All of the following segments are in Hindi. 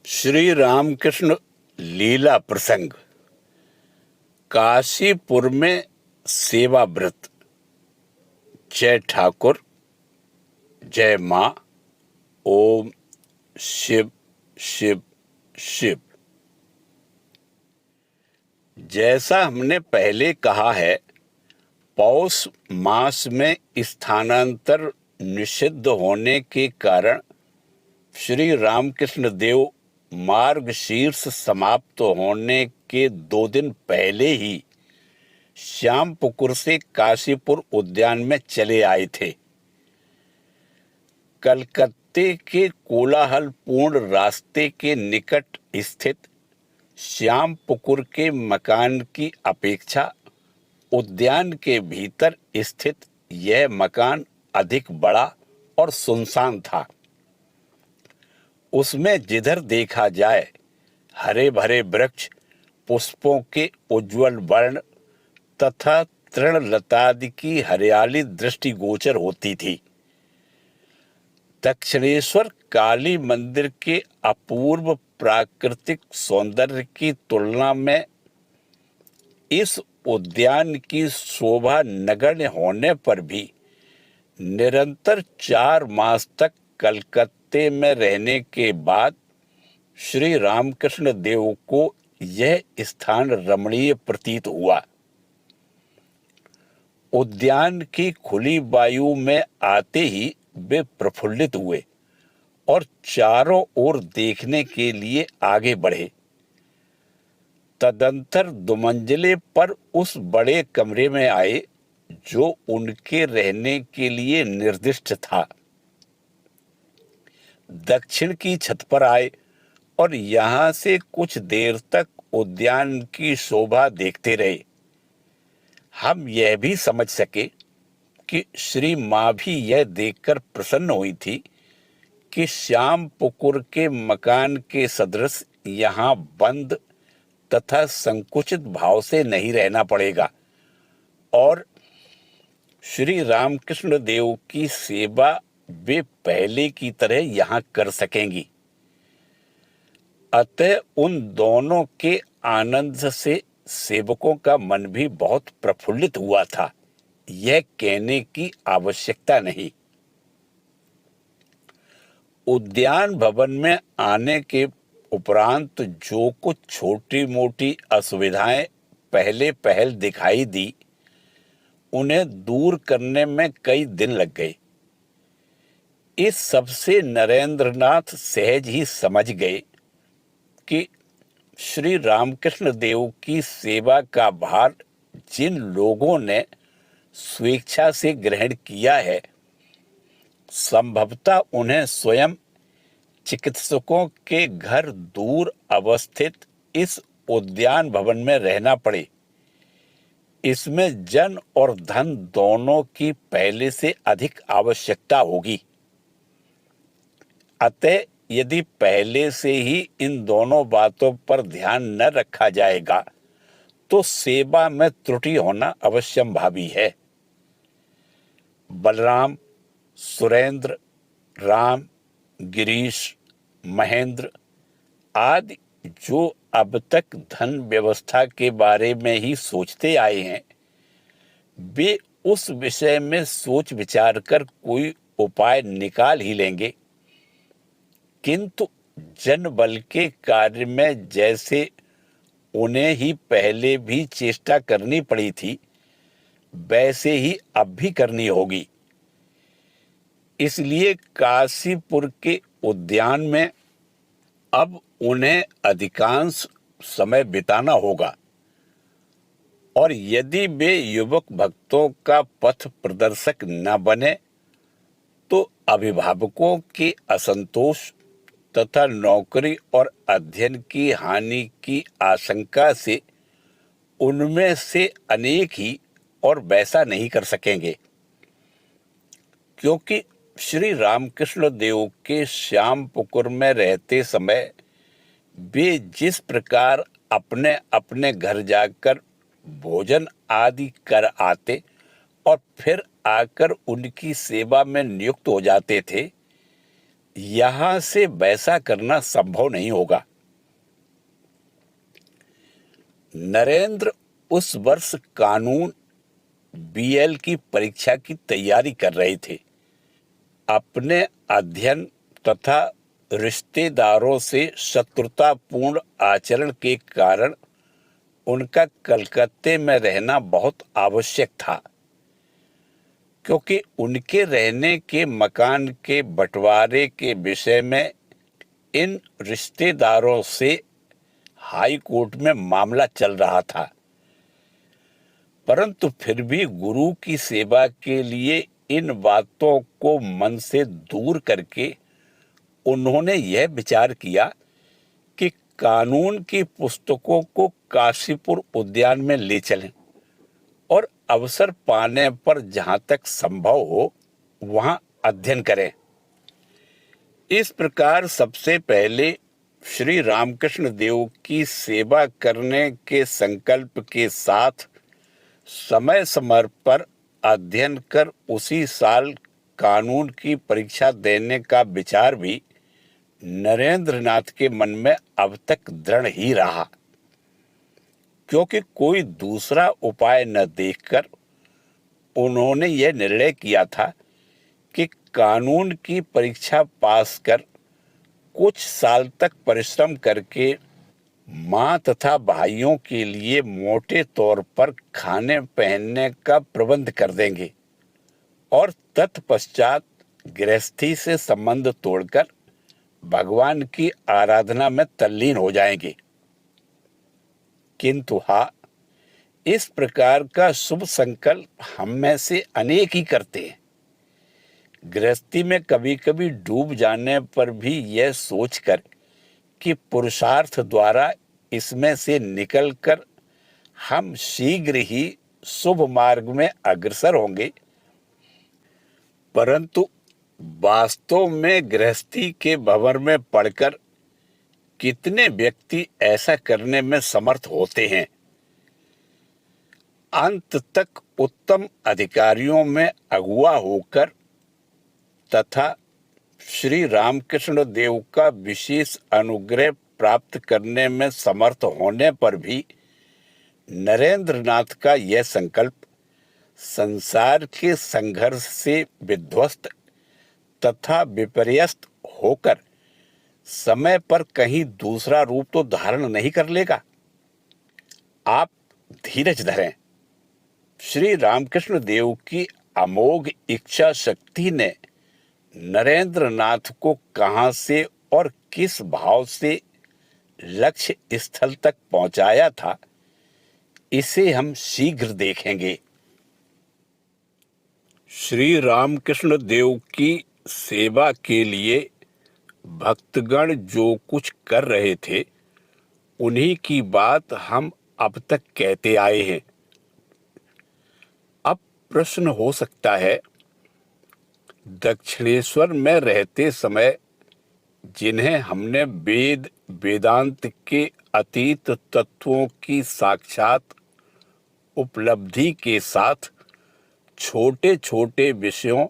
श्री रामकृष्ण लीला प्रसंग। काशीपुर में सेवा व्रत। जय ठाकुर, जय माँ। ओम शिव शिव शिव। जैसा हमने पहले कहा है, पौष मास में स्थानांतर निषिद्ध होने के कारण श्री रामकृष्ण देव मार्गशीर्ष समाप्त होने के 2 दिन पहले ही श्यामपुकुर से काशीपुर उद्यान में चले आए थे। कलकत्ते के कोलाहलपूर्ण रास्ते के निकट स्थित श्यामपुकुर के मकान की अपेक्षा उद्यान के भीतर स्थित यह मकान अधिक बड़ा और सुनसान था। उसमें जिधर देखा जाए हरे भरे वृक्ष, पुष्पों के उज्जवल वर्ण तथा तृणलतादि की हरियाली दृष्टिगोचर होती थी। दक्षिणेश्वर काली मंदिर के अपूर्व प्राकृतिक सौंदर्य की तुलना में इस उद्यान की शोभा नगण्य होने पर भी निरंतर 4 मास तक कलकत्ते में रहने के बाद श्री रामकृष्ण देव को यह स्थान रमणीय प्रतीत हुआ। उद्यान की खुली वायु में आते ही वे प्रफुल्लित हुए और चारों ओर देखने के लिए आगे बढ़े। तदंतर 2 मंजिले पर उस बड़े कमरे में आए जो उनके रहने के लिए निर्दिष्ट था। दक्षिण की छत पर आए और यहाँ से कुछ देर तक उद्यान की शोभा देखते रहे। हम यह भी समझ सके कि श्री माँ भी यह देखकर प्रसन्न हुई थी कि श्यामपुकुर के मकान के सदृश यहाँ बंद तथा संकुचित भाव से नहीं रहना पड़ेगा और श्री रामकृष्ण देव की सेवा वे पहले की तरह यहाँ कर सकेंगी। अतः उन दोनों के आनंद से सेवकों का मन भी बहुत प्रफुल्लित हुआ था, यह कहने की आवश्यकता नहीं। उद्यान भवन में आने के उपरांत जो कुछ छोटी मोटी असुविधाएं पहल दिखाई दी, उन्हें दूर करने में कई दिन लग गए। इस सबसे नरेंद्रनाथ सहज ही समझ गए कि श्री रामकृष्ण देव की सेवा का भार जिन लोगों ने स्वेच्छा से ग्रहण किया है, संभवतः उन्हें स्वयं चिकित्सकों के घर दूर अवस्थित इस उद्यान भवन में रहना पड़े। इसमें जन और धन दोनों की पहले से अधिक आवश्यकता होगी। अतः यदि पहले से ही इन दोनों बातों पर ध्यान न रखा जाएगा तो सेवा में त्रुटि होना अवश्यंभावी है। बलराम, सुरेंद्र, राम, गिरीश, महेंद्र आदि जो अब तक धन व्यवस्था के बारे में ही सोचते आए हैं, वे उस विषय में सोच विचार कर कोई उपाय निकाल ही लेंगे। किंतु जनबल के कार्य में जैसे उन्हें ही पहले भी चेष्टा करनी पड़ी थी, वैसे ही अब भी करनी होगी। इसलिए काशीपुर के उद्यान में अब उन्हें अधिकांश समय बिताना होगा और यदि वे युवक भक्तों का पथ प्रदर्शक न बने तो अभिभावकों के असंतोष तथा नौकरी और अध्ययन की हानि की आशंका से उनमें से अनेक ही और वैसा नहीं कर सकेंगे, क्योंकि श्री रामकृष्ण देव के श्यामपुकुर में रहते समय वे जिस प्रकार अपने अपने घर जाकर भोजन आदि कर आते और फिर आकर उनकी सेवा में नियुक्त हो जाते थे, यहां से वैसा करना संभव नहीं होगा। नरेंद्र उस वर्ष कानून बीएल की परीक्षा की तैयारी कर रहे थे। अपने अध्ययन तथा रिश्तेदारों से शत्रुतापूर्ण आचरण के कारण उनका कलकत्ते में रहना बहुत आवश्यक था, क्योंकि उनके रहने के मकान के बंटवारे के विषय में इन रिश्तेदारों से हाई कोर्ट में मामला चल रहा था। परंतु फिर भी गुरु की सेवा के लिए इन बातों को मन से दूर करके उन्होंने यह विचार किया कि कानून की पुस्तकों को काशीपुर उद्यान में ले चलें और अवसर पाने पर जहां तक संभव हो वहां अध्ययन करें। इस प्रकार सबसे पहले श्री रामकृष्ण देव की सेवा करने के संकल्प के साथ समय समय पर अध्ययन कर उसी साल कानून की परीक्षा देने का विचार भी नरेंद्र नाथ के मन में अब तक दृढ़ ही रहा, क्योंकि कोई दूसरा उपाय न देखकर उन्होंने यह निर्णय किया था कि कानून की परीक्षा पास कर कुछ साल तक परिश्रम करके मां तथा भाइयों के लिए मोटे तौर पर खाने पहनने का प्रबंध कर देंगे और तत्पश्चात गृहस्थी से संबंध तोड़कर भगवान की आराधना में तल्लीन हो जाएंगे। किंतु हाँ, इस प्रकार का शुभ संकल्प हम में से अनेक ही करते हैं। गृहस्थी में कभी कभी डूब जाने पर भी यह सोचकर कि पुरुषार्थ द्वारा इसमें से निकलकर हम शीघ्र ही शुभ मार्ग में अग्रसर होंगे, परंतु वास्तव में गृहस्थी के भंवर में पड़कर कितने व्यक्ति ऐसा करने में समर्थ होते हैं। अंत तक उत्तम अधिकारियों में अगुवा होकर तथा श्री रामकृष्ण देव का विशेष अनुग्रह प्राप्त करने में समर्थ होने पर भी नरेंद्र नाथ का यह संकल्प संसार के संघर्ष से विध्वस्त तथा विपर्यस्त होकर समय पर कहीं दूसरा रूप तो धारण नहीं कर लेगा। आप धीरज धरें। श्री रामकृष्ण देव की अमोघ इच्छा शक्ति ने नरेंद्र नाथ को कहां से और किस भाव से लक्ष्य स्थल तक पहुंचाया था, इसे हम शीघ्र देखेंगे। श्री रामकृष्ण देव की सेवा के लिए भक्तगण जो कुछ कर रहे थे, उन्हीं की बात हम अब तक कहते आए हैं। अब प्रश्न हो सकता है, दक्षिणेश्वर में रहते समय जिन्हें हमने वेद वेदांत के अतीत तत्वों की साक्षात उपलब्धि के साथ छोटे छोटे विषयों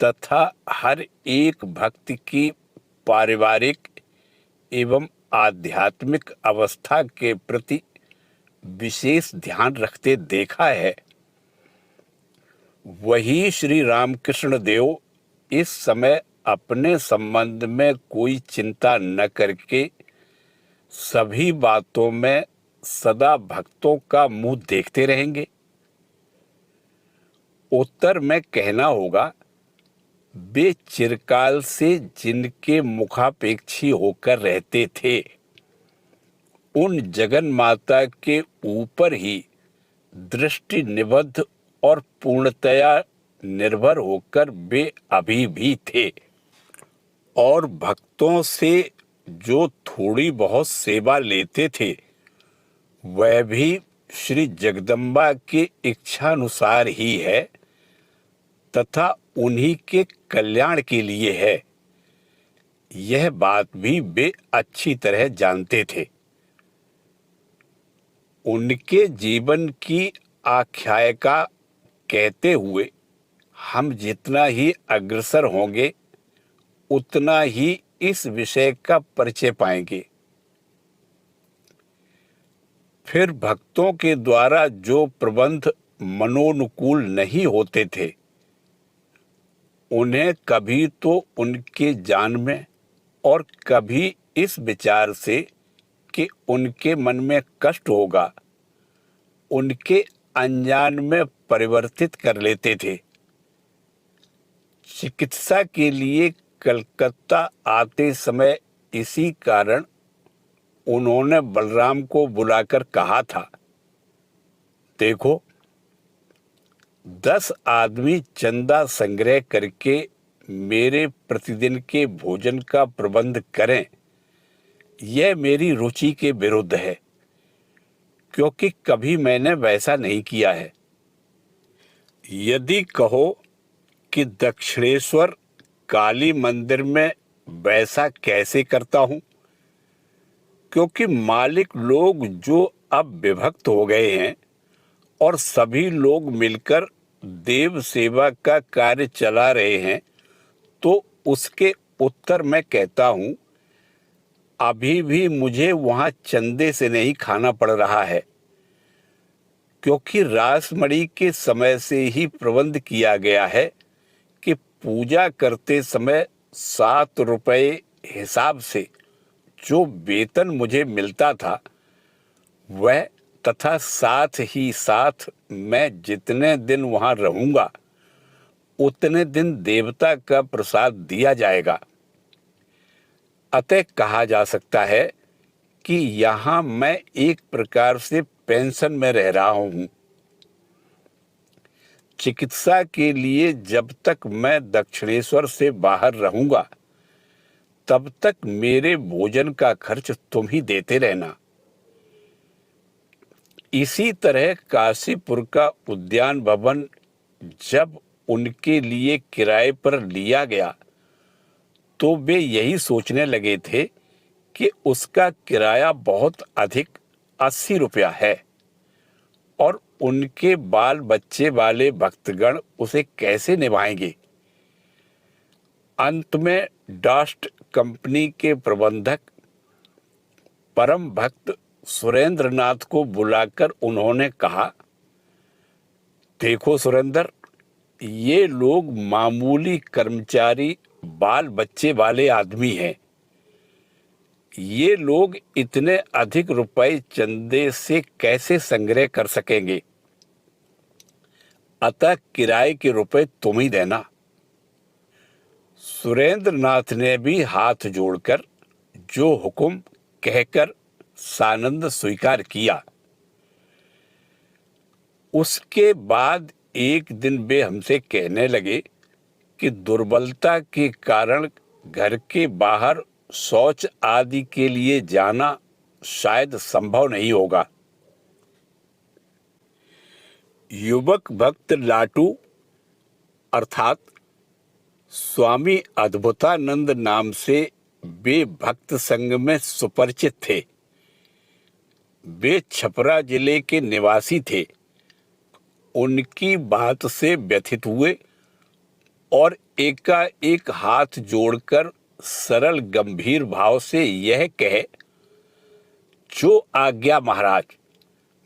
तथा हर एक भक्त की पारिवारिक एवं आध्यात्मिक अवस्था के प्रति विशेष ध्यान रखते देखा है, वही श्री रामकृष्ण देव इस समय अपने संबंध में कोई चिंता न करके सभी बातों में सदा भक्तों का मुंह देखते रहेंगे। उत्तर में कहना होगा, वे चिरकाल से जिनके मुखापेक्षी होकर रहते थे, उन जगन माता के ऊपर ही दृष्टि निबद्ध और पूर्णतया निर्भर होकर वे अभी भी थे और भक्तों से जो थोड़ी बहुत सेवा लेते थे, वह भी श्री जगदम्बा की इच्छानुसार ही है तथा उन्हीं के कल्याण के लिए है। यह बात भी वे अच्छी तरह जानते थे। उनके जीवन की आख्यायिका कहते हुए हम जितना ही अग्रसर होंगे, उतना ही इस विषय का परिचय पाएंगे। फिर भक्तों के द्वारा जो प्रबंध मनोनुकूल नहीं होते थे, उन्हें कभी तो उनके जान में और कभी इस विचार से कि उनके मन में कष्ट होगा, उनके अनजान में परिवर्तित कर लेते थे। चिकित्सा के लिए कलकत्ता आते समय इसी कारण उन्होंने बलराम को बुलाकर कहा था, देखो, 10 आदमी चंदा संग्रह करके मेरे प्रतिदिन के भोजन का प्रबंध करें, यह मेरी रुचि के विरुद्ध है, क्योंकि कभी मैंने वैसा नहीं किया है। यदि कहो कि दक्षिणेश्वर काली मंदिर में वैसा कैसे करता हूं, क्योंकि मालिक लोग जो अब विभक्त हो गए हैं और सभी लोग मिलकर देव सेवा का कार्य चला रहे हैं, तो उसके उत्तर में कहता हूं, अभी भी मुझे वहां चंदे से नहीं खाना पड़ रहा है, क्योंकि रासमणी के समय से ही प्रबंध किया गया है कि पूजा करते समय 7 रुपए हिसाब से जो वेतन मुझे मिलता था, वह तथा साथ ही साथ मैं जितने दिन वहां रहूंगा उतने दिन देवता का प्रसाद दिया जाएगा। अतः कहा जा सकता है कि यहां मैं एक प्रकार से पेंशन में रह रहा हूं। चिकित्सा के लिए जब तक मैं दक्षिणेश्वर से बाहर रहूंगा, तब तक मेरे भोजन का खर्च तुम ही देते रहना। इसी तरह काशीपुर का उद्यान भवन जब उनके लिए किराए पर लिया गया, तो वे यही सोचने लगे थे कि उसका किराया बहुत अधिक 80 रुपया है और उनके बाल बच्चे वाले भक्तगण उसे कैसे निभाएंगे। अंत में डास्ट कंपनी के प्रबंधक परम भक्त सुरेंद्रनाथ को बुलाकर उन्होंने कहा, देखो सुरेंद्र, ये लोग मामूली कर्मचारी बाल बच्चे वाले आदमी हैं। ये लोग इतने अधिक रुपए चंदे से कैसे संग्रह कर सकेंगे? अतः किराए के रुपए तुम ही देना। सुरेंद्रनाथ ने भी हाथ जोड़कर जो हुक्म कहकर सानंद स्वीकार किया। उसके बाद एक दिन वे हमसे कहने लगे कि दुर्बलता के कारण घर के बाहर शौच आदि के लिए जाना शायद संभव नहीं होगा। युवक भक्त लाटू अर्थात स्वामी अद्भुतानंद नाम से वे भक्त संघ में सुपरिचित थे। वे छपरा जिले के निवासी थे। उनकी बात से व्यथित हुए और एकाएक हाथ जोड़कर सरल गंभीर भाव से यह कहे, जो आज्ञा महाराज,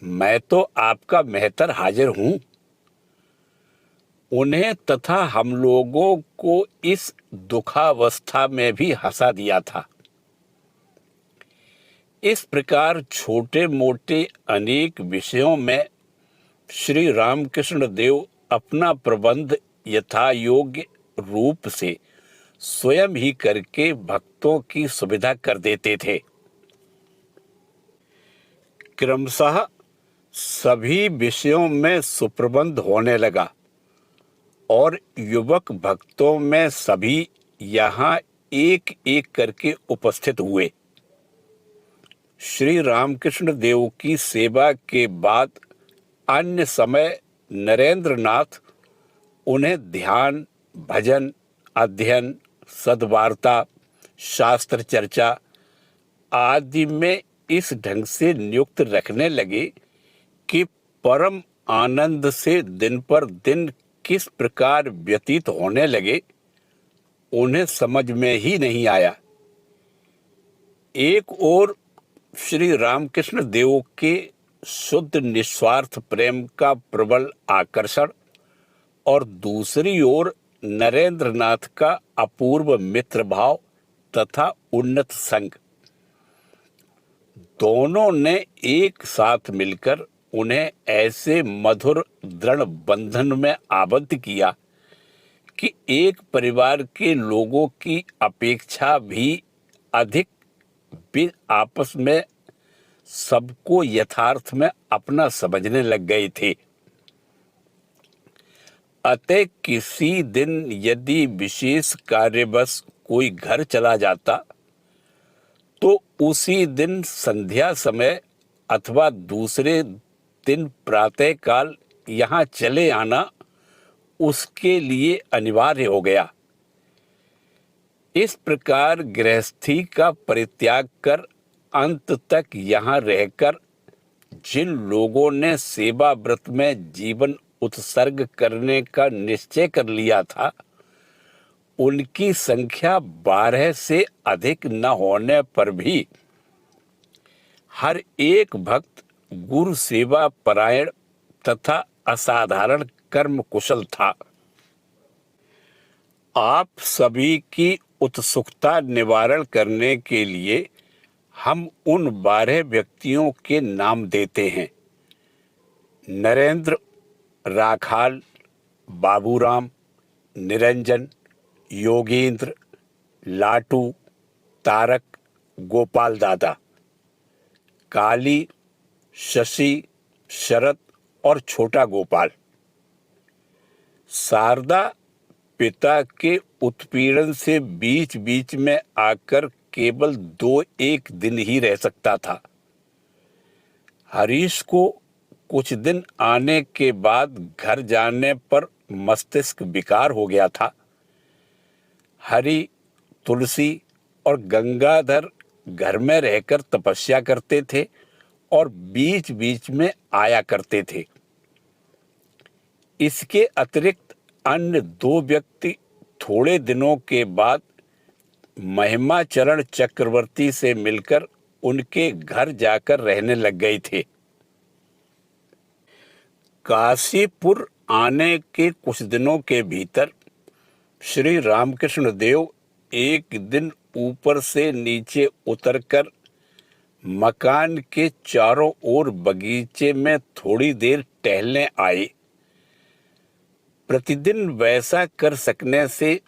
मैं तो आपका मेहतर हाजिर हूं। उन्हें तथा हम लोगों को इस दुखावस्था में भी हंसा दिया था। इस प्रकार छोटे मोटे अनेक विषयों में श्री रामकृष्ण देव अपना प्रबंध यथायोग्य रूप से स्वयं ही करके भक्तों की सुविधा कर देते थे। क्रमशः सभी विषयों में सुप्रबंध होने लगा और युवक भक्तों में सभी यहाँ एक एक करके उपस्थित हुए। श्री रामकृष्ण देव की सेवा के बाद अन्य समय नरेंद्रनाथ उन्हें ध्यान, भजन, अध्ययन, सद्वार्ता, शास्त्र चर्चा आदि में इस ढंग से नियुक्त रखने लगे कि परम आनंद से दिन पर दिन किस प्रकार व्यतीत होने लगे, उन्हें समझ में ही नहीं आया। एक ओर श्री रामकृष्ण देव के शुद्ध निस्वार्थ प्रेम का प्रबल आकर्षण और दूसरी ओर नरेंद्र नाथ का अपूर्व मित्र भाव तथा उन्नत संग, दोनों ने एक साथ मिलकर उन्हें ऐसे मधुर दृढ़ बंधन में आबद्ध किया कि एक परिवार के लोगों की अपेक्षा भी अधिक वे आपस में सबको यथार्थ में अपना समझने लग गए थे। अतः किसी दिन यदि विशेष कार्यवश कोई घर चला जाता तो उसी दिन संध्या समय अथवा दूसरे दिन प्रातःकाल यहाँ चले आना उसके लिए अनिवार्य हो गया। इस प्रकार गृहस्थी का परित्याग कर अंत तक यहाँ रहकर जिन लोगों ने सेवा व्रत में जीवन उत्सर्ग करने का निश्चय कर लिया था, उनकी संख्या 12 से अधिक न होने पर भी हर एक भक्त गुरु सेवा परायण तथा असाधारण कर्म कुशल था। आप सभी की उत्सुकता निवारण करने के लिए हम उन 12 व्यक्तियों के नाम देते हैं। नरेंद्र, राखाल, बाबूराम, निरंजन, योगेंद्र, लाटू, तारक, गोपाल दादा, काली, शशि, शरद और छोटा गोपाल। शारदा पिता के उत्पीड़न से बीच बीच में आकर केवल 2-1 दिन ही रह सकता था। हरीश को कुछ दिन आने के बाद घर जाने पर मस्तिष्क विकार हो गया था। हरि, तुलसी और गंगाधर घर में रहकर तपस्या करते थे और बीच बीच में आया करते थे। इसके अतिरिक्त अन्य 2 व्यक्ति थोड़े दिनों के बाद महिमाचरण चक्रवर्ती से मिलकर उनके घर जाकर रहने लग गए थे। काशीपुर आने के कुछ दिनों के भीतर श्री रामकृष्ण देव एक दिन ऊपर से नीचे उतरकर मकान के चारों ओर बगीचे में थोड़ी देर टहलने आए। प्रतिदिन वैसा कर सकने से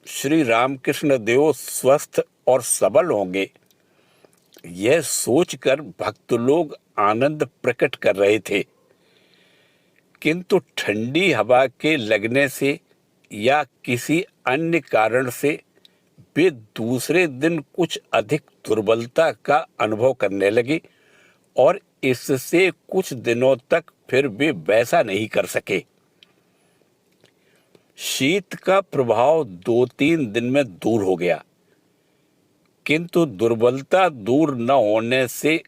श्री रामकृष्ण देव स्वस्थ और सबल होंगे, यह सोचकर भक्त लोग आनंद प्रकट कर रहे थे। किंतु ठंडी हवा के लगने से या किसी अन्य कारण से वे दूसरे दिन कुछ अधिक दुर्बलता का अनुभव करने लगे और इससे कुछ दिनों तक फिर वे वैसा नहीं कर सके। शीत का प्रभाव 2-3 दिन में दूर हो गया, किंतु दुर्बलता दूर न होने से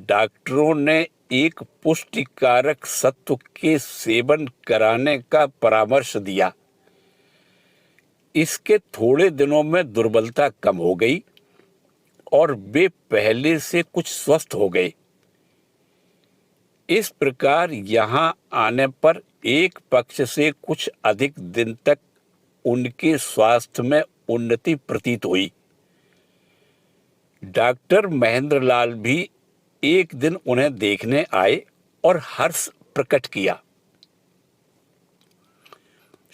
डॉक्टरों ने एक पुष्टिकारक सत्व के सेवन कराने का परामर्श दिया। इसके थोड़े दिनों में दुर्बलता कम हो गई और वे पहले से कुछ स्वस्थ हो गए। इस प्रकार यहाँ आने पर एक पक्ष से कुछ अधिक दिन तक उनके स्वास्थ्य में उन्नति प्रतीत हुई। डॉक्टर महेंद्रलाल भी एक दिन उन्हें देखने आए और हर्ष प्रकट किया।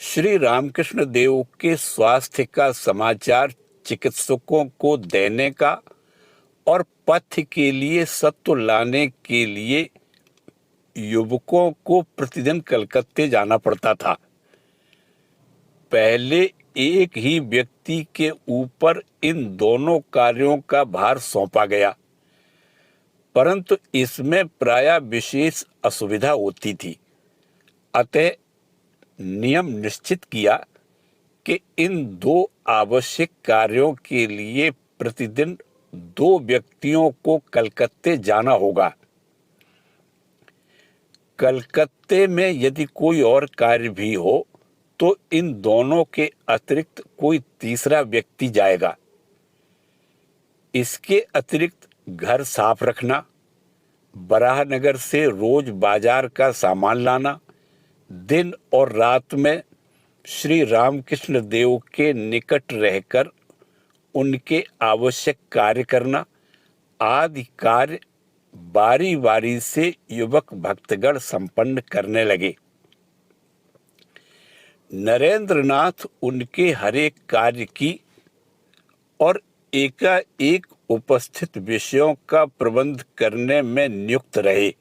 श्री रामकृष्ण देव के स्वास्थ्य का समाचार चिकित्सकों को देने का और पथ्य के लिए सत्व लाने के लिए युवकों को प्रतिदिन कलकत्ते जाना पड़ता था। पहले एक ही व्यक्ति के ऊपर इन दोनों कार्यों का भार सौंपा गया, परंतु इसमें प्रायः विशेष असुविधा होती थी। अतः नियम निश्चित किया कि इन 2 आवश्यक कार्यों के लिए प्रतिदिन 2 व्यक्तियों को कलकत्ते जाना होगा। कलकत्ते में यदि कोई और कार्य भी हो तो इन दोनों के अतिरिक्त कोई तीसरा व्यक्ति जाएगा। इसके अतिरिक्त घर साफ रखना, बराहनगर से रोज बाजार का सामान लाना, दिन और रात में श्री रामकृष्ण देव के निकट रहकर उनके आवश्यक कार्य करना आदि कार्य बारी बारी से युवक भक्तगण संपन्न करने लगे। नरेंद्रनाथ उनके हरेक कार्य की और एकाएक उपस्थित विषयों का प्रबंध करने में नियुक्त रहे।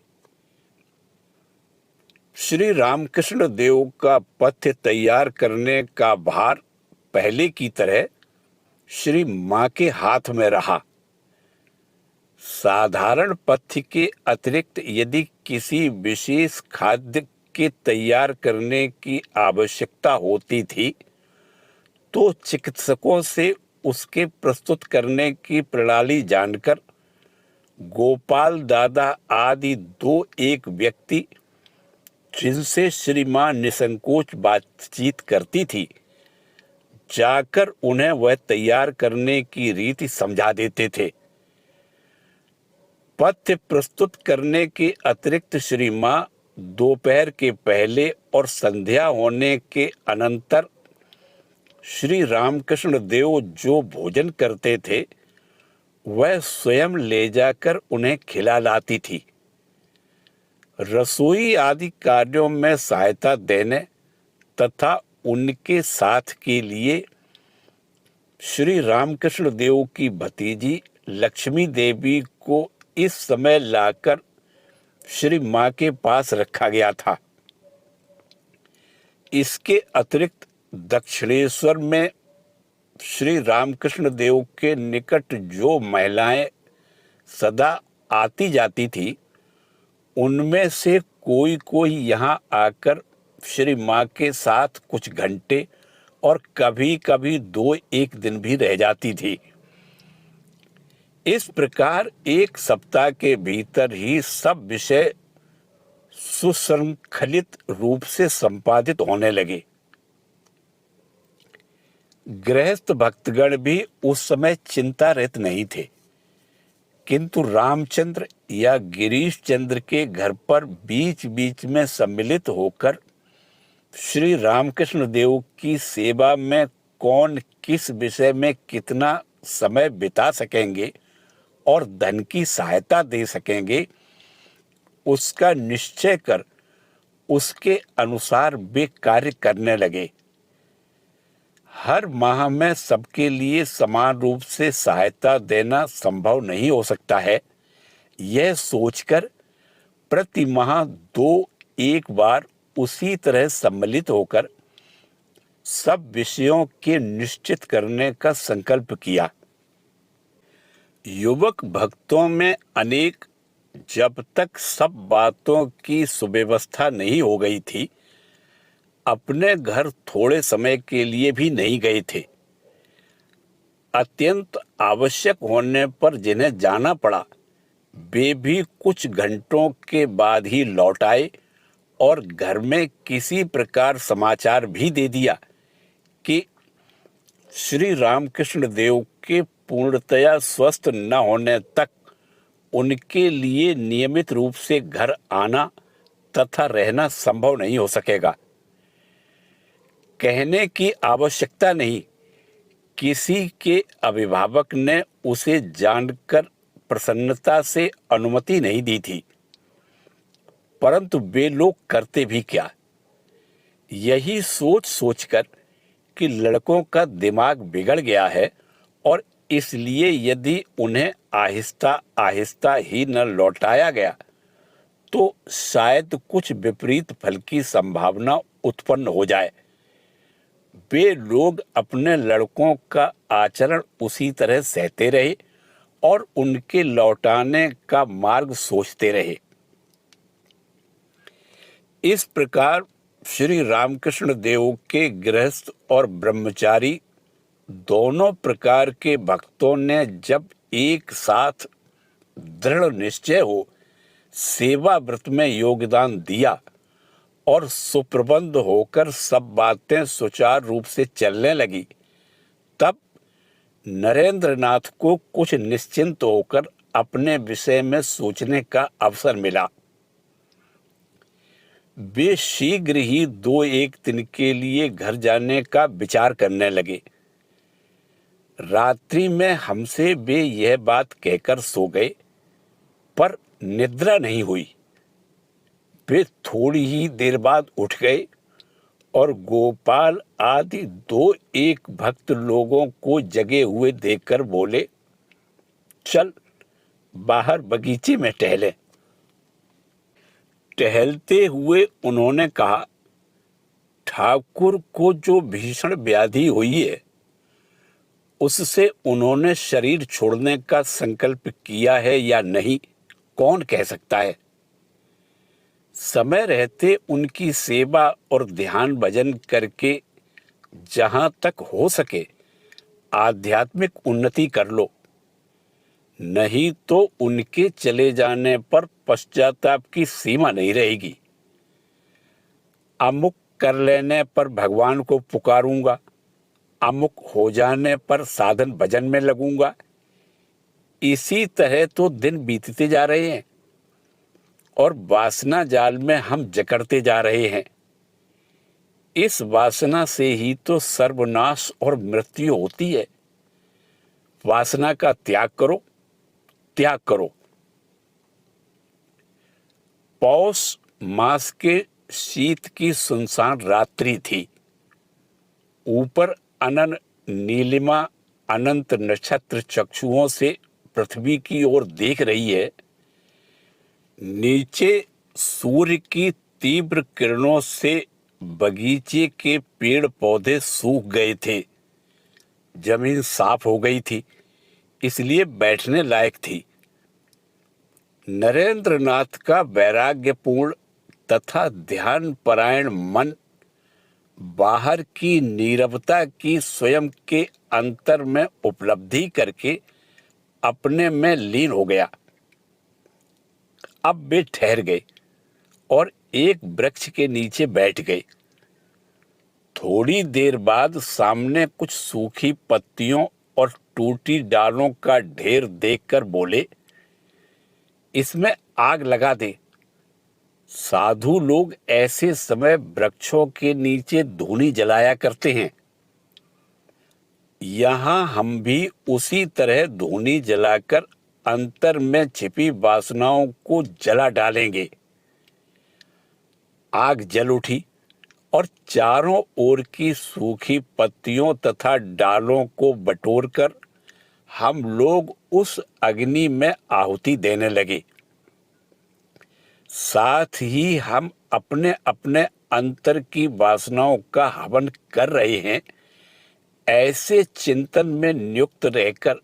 श्री रामकृष्ण देव का पथ्य तैयार करने का भार पहले की तरह श्री मां के हाथ में रहा। साधारण पथ्य के अतिरिक्त यदि किसी विशेष खाद्य के तैयार करने की आवश्यकता होती थी तो चिकित्सकों से उसके प्रस्तुत करने की प्रणाली जानकर गोपाल दादा आदि दो एक व्यक्ति जिनसे श्री मां निसंकोच बातचीत करती थी जाकर उन्हें वह तैयार करने की रीति समझा देते थे। पथ्य प्रस्तुत करने के अतिरिक्त श्री मां दोपहर के पहले और संध्या होने के अनंतर श्री रामकृष्ण देव जो भोजन करते थे वह स्वयं ले जाकर उन्हें खिला लाती थी। रसोई आदि कार्यों में सहायता देने तथा उनके साथ के लिए श्री रामकृष्ण देव की भतीजी लक्ष्मी देवी को इस समय लाकर श्री मां के पास रखा गया था। इसके अतिरिक्त दक्षिणेश्वर में श्री रामकृष्ण देव के निकट जो महिलाएं सदा आती जाती थी उनमें से कोई कोई यहाँ आकर श्री मां के साथ कुछ घंटे और कभी कभी 2-1 दिन भी रह जाती थी। इस प्रकार एक सप्ताह के भीतर ही सब विषय सुसंखलित रूप से संपादित होने लगे। गृहस्थ भक्तगण भी उस समय चिंता रहित नहीं थे, किंतु रामचंद्र या गिरीश चंद्र के घर पर बीच बीच में सम्मिलित होकर श्री रामकृष्ण देव की सेवा में कौन किस विषय में कितना समय बिता सकेंगे और धन की सहायता दे सकेंगे उसका निश्चय कर उसके अनुसार वे कार्य करने लगे। हर माह में सबके लिए समान रूप से सहायता देना संभव नहीं हो सकता है, यह सोचकर प्रति माह 2-1 बार उसी तरह सम्मिलित होकर सब विषयों के निश्चित करने का संकल्प किया। युवक भक्तों में अनेक जब तक सब बातों की सुव्यवस्था नहीं हो गई थी अपने घर थोड़े समय के लिए भी नहीं गए थे। अत्यंत आवश्यक होने पर जिन्हें जाना पड़ा वे भी कुछ घंटों के बाद ही लौट आए और घर में किसी प्रकार समाचार भी दे दिया कि श्री रामकृष्ण देव के पूर्णतया स्वस्थ न होने तक उनके लिए नियमित रूप से घर आना तथा रहना संभव नहीं हो सकेगा। कहने की आवश्यकता नहीं, किसी के अभिभावक ने उसे जानकर प्रसन्नता से अनुमति नहीं दी थी, परंतु वे लोग करते भी क्या, यही सोच सोचकर कि लड़कों का दिमाग बिगड़ गया है और इसलिए यदि उन्हें आहिस्ता आहिस्ता ही न लौटाया गया तो शायद कुछ विपरीत फल की संभावना उत्पन्न हो जाए। वे लोग अपने लड़कों का आचरण उसी तरह सहते रहे और उनके लौटाने का मार्ग सोचते रहे। इस प्रकार श्री रामकृष्ण देव के गृहस्थ और ब्रह्मचारी दोनों प्रकार के भक्तों ने जब एक साथ दृढ़ निश्चय हो सेवा व्रत में योगदान दिया और सुप्रबंध होकर सब बातें सुचारू रूप से चलने लगी, तब नरेंद्र नाथ को कुछ निश्चिंत होकर अपने विषय में सोचने का अवसर मिला। वे शीघ्र ही 2-1 दिन के लिए घर जाने का विचार करने लगे। रात्रि में हमसे वे यह बात कहकर सो गए, पर निद्रा नहीं हुई। वे थोड़ी ही देर बाद उठ गए और गोपाल आदि 2-1 भक्त लोगों को जगे हुए देखकर बोले, चल बाहर बगीचे में टहलें। टहलते हुए उन्होंने कहा, ठाकुर को जो भीषण व्याधि हुई है, उससे उन्होंने शरीर छोड़ने का संकल्प किया है या नहीं, कौन कह सकता है। समय रहते उनकी सेवा और ध्यान भजन करके जहां तक हो सके आध्यात्मिक उन्नति कर लो, नहीं तो उनके चले जाने पर पश्चाताप की सीमा नहीं रहेगी। अमुक कर लेने पर भगवान को पुकारूंगा, अमुक हो जाने पर साधन भजन में लगूंगा, इसी तरह तो दिन बीतते जा रहे हैं और वासना जाल में हम जकड़ते जा रहे हैं। इस वासना से ही तो सर्वनाश और मृत्यु होती है। वासना का त्याग करो, त्याग करो। पौष मास के शीत की सुनसान रात्रि थी। ऊपर अनन नीलिमा अनंत नक्षत्र चक्षुओं से पृथ्वी की ओर देख रही है। नीचे सूर्य की तीव्र किरणों से बगीचे के पेड़ पौधे सूख गए थे। जमीन साफ हो गई थी, इसलिए बैठने लायक थी। नरेंद्र नाथ का वैराग्यपूर्ण तथा ध्यान परायण मन बाहर की नीरवता की स्वयं के अंतर में उपलब्धि करके अपने में लीन हो गया। अब वे ठहर गए और एक वृक्ष के नीचे बैठ गए। थोड़ी देर बाद सामने कुछ सूखी पत्तियों और टूटी डालों का ढेर देखकर बोले, इसमें आग लगा दे। साधु लोग ऐसे समय वृक्षों के नीचे धूनी जलाया करते हैं। यहां हम भी उसी तरह धूनी जलाकर अंतर में छिपी वासनाओं को जला डालेंगे। आग जल उठी और चारों ओर की सूखी पत्तियों तथा डालों को बटोरकर हम लोग उस अग्नि में आहुति देने लगे। साथ ही हम अपने अपने अंतर की वासनाओं का हवन कर रहे हैं, ऐसे चिंतन में नियुक्त रहकर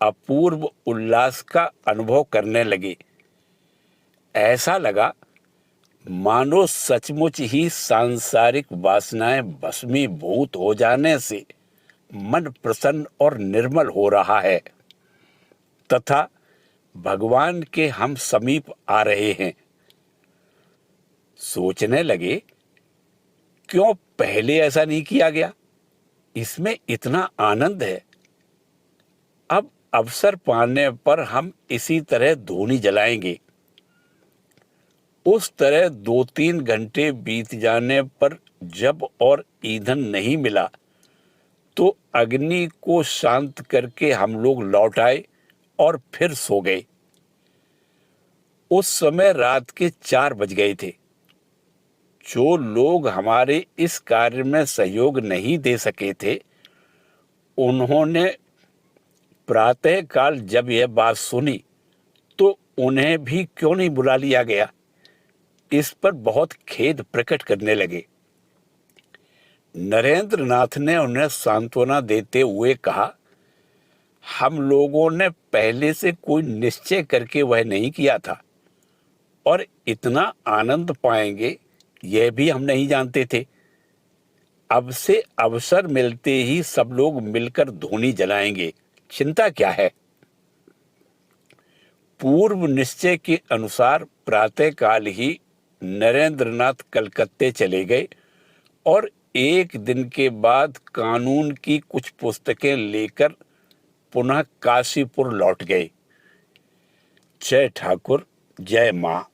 अपूर्व उल्लास का अनुभव करने लगे। ऐसा लगा मानो सचमुच ही सांसारिक वासनाएं भस्मीभूत हो जाने से मन प्रसन्न और निर्मल हो रहा है तथा भगवान के हम समीप आ रहे हैं। सोचने लगे, क्यों पहले ऐसा नहीं किया गया? इसमें इतना आनंद है। अब अवसर पाने पर हम इसी तरह धूनी जलाएंगे। उस तरह 2-3 घंटे बीत जाने पर जब और ईंधन नहीं मिला तो अग्नि को शांत करके हम लोग लौट आए और फिर सो गए। उस समय रात के 4 बज गए थे। जो लोग हमारे इस कार्य में सहयोग नहीं दे सके थे, उन्होंने प्रातःकाल जब यह बात सुनी तो उन्हें भी क्यों नहीं बुला लिया गया, इस पर बहुत खेद प्रकट करने लगे। नरेंद्र नाथ ने उन्हें सांत्वना देते हुए कहा, हम लोगों ने पहले से कोई निश्चय करके वह नहीं किया था और इतना आनंद पाएंगे यह भी हम नहीं जानते थे। अब से अवसर मिलते ही सब लोग मिलकर धूनी जलाएंगे, चिंता क्या है। पूर्व निश्चय के अनुसार प्रातःकाल ही नरेंद्रनाथ कलकत्ते चले गए और एक दिन के बाद कानून की कुछ पुस्तकें लेकर पुनः काशीपुर लौट गए। जय ठाकुर, जय माँ।